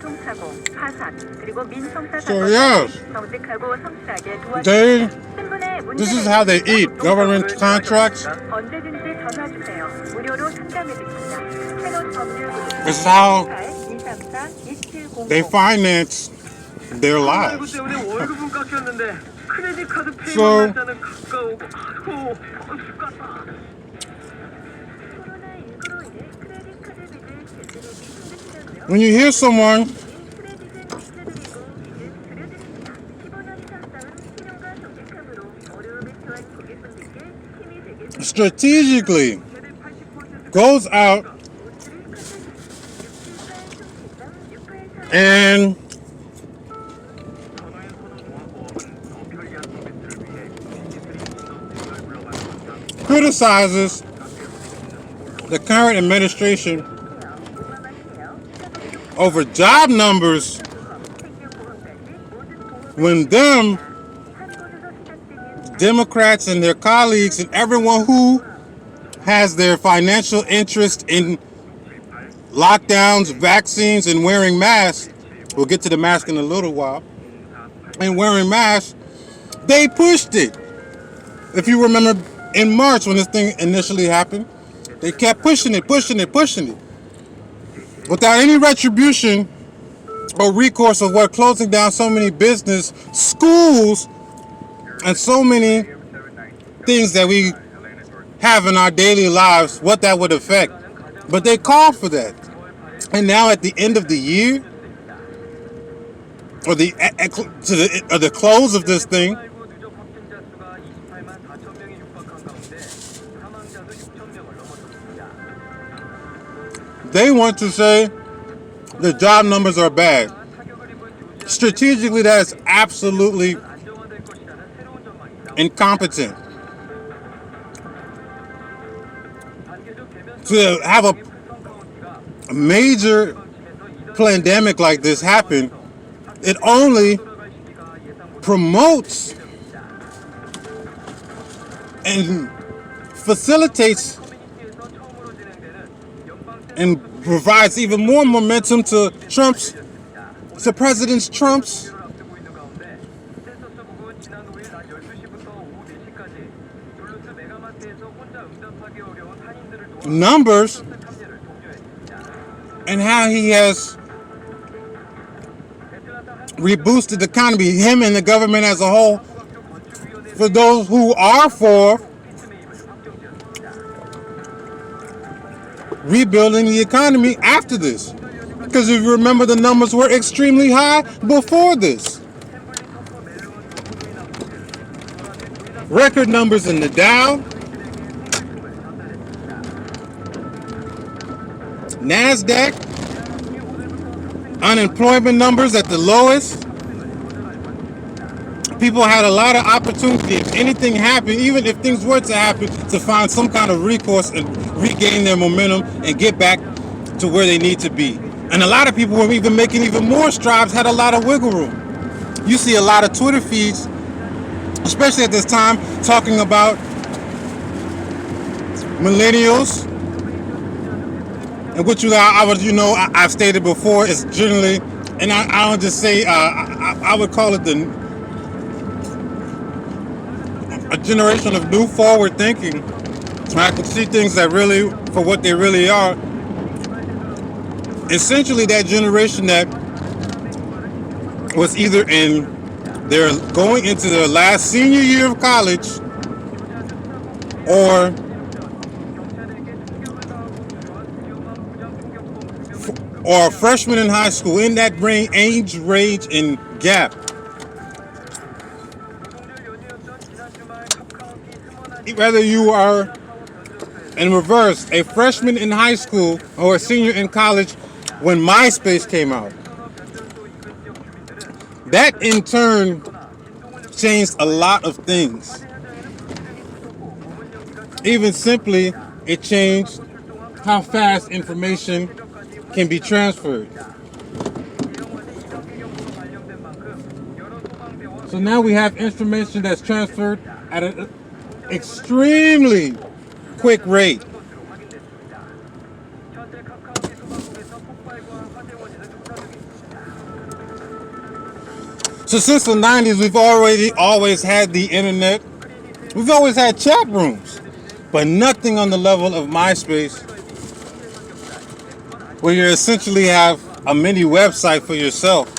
교통사고, 파산, 그리고 민성사 So yes, 정직하고 성실하게 they, 신분의 this is how they eat government contracts. 언제든지 전화 주세요. 무료로 상담해 드립니다. 새로운 법률 This is how 234 2700 they finance their lives. 때문에 월급은 깎였는데 크레딧 카드 페이먼트 So 날짜는 가까우고 아이고 죽겠다. 코로나19로 인해 크레딧 카드 빚을 제대로 힘드시다고요? when you hear someone 크레딧은 빚을 드리고 빚은 줄여드립니다. 15년 이상 쌓은 신용과 정직함으로 어려움에 처한 고객분들께 힘이 되겠습니다. strategically goes out and criticizes the current administration over job numbers when them Democrats and their colleagues and everyone who has their financial interest in lockdowns, vaccines, and wearing masks, we'll get to the mask in a little while, and wearing masks, they pushed it. If you remember in March when this thing initially happened, they kept pushing it without any retribution or recourse of what closing down so many business, schools, and so many things that we have in our daily lives, what that would affect. But they called for that. And now at the end of the year, or the close of this thing, they want to say the job numbers are bad. Strategically, that is absolutely incompetent. To have a major pandemic like this happen, it only promotes and facilitates and provides even more momentum to President Trump's numbers and how he has reboosted the economy, him and the government as a whole, for those who are for rebuilding the economy after this. Because if you remember, the numbers were extremely high before this. Record numbers in the Dow, NASDAQ, unemployment numbers at the lowest. People had a lot of opportunity, if anything happened, even if things were to happen, to find some kind of recourse and regain their momentum and get back to where they need to be. And a lot of people were even making even more strides, had a lot of wiggle room. You see a lot of Twitter feeds, especially at this time, talking about millennials, and which I've stated before, is generally, and I would just say, I would call it a generation of new forward thinking. I can see things that really, for what they really are. Essentially, that generation that was either they're going into their last senior year of college, or a freshman in high school, in that age range and gap. Whether you are, in reverse, a freshman in high school or a senior in college when MySpace came out, that in turn changed a lot of things. Even simply, it changed how fast information can be transferred. So now we have information that's transferred at an extremely quick rate. So since the 90s, we've always had the internet. We've always had chat rooms, but nothing on the level of MySpace, where you essentially have a mini website for yourself.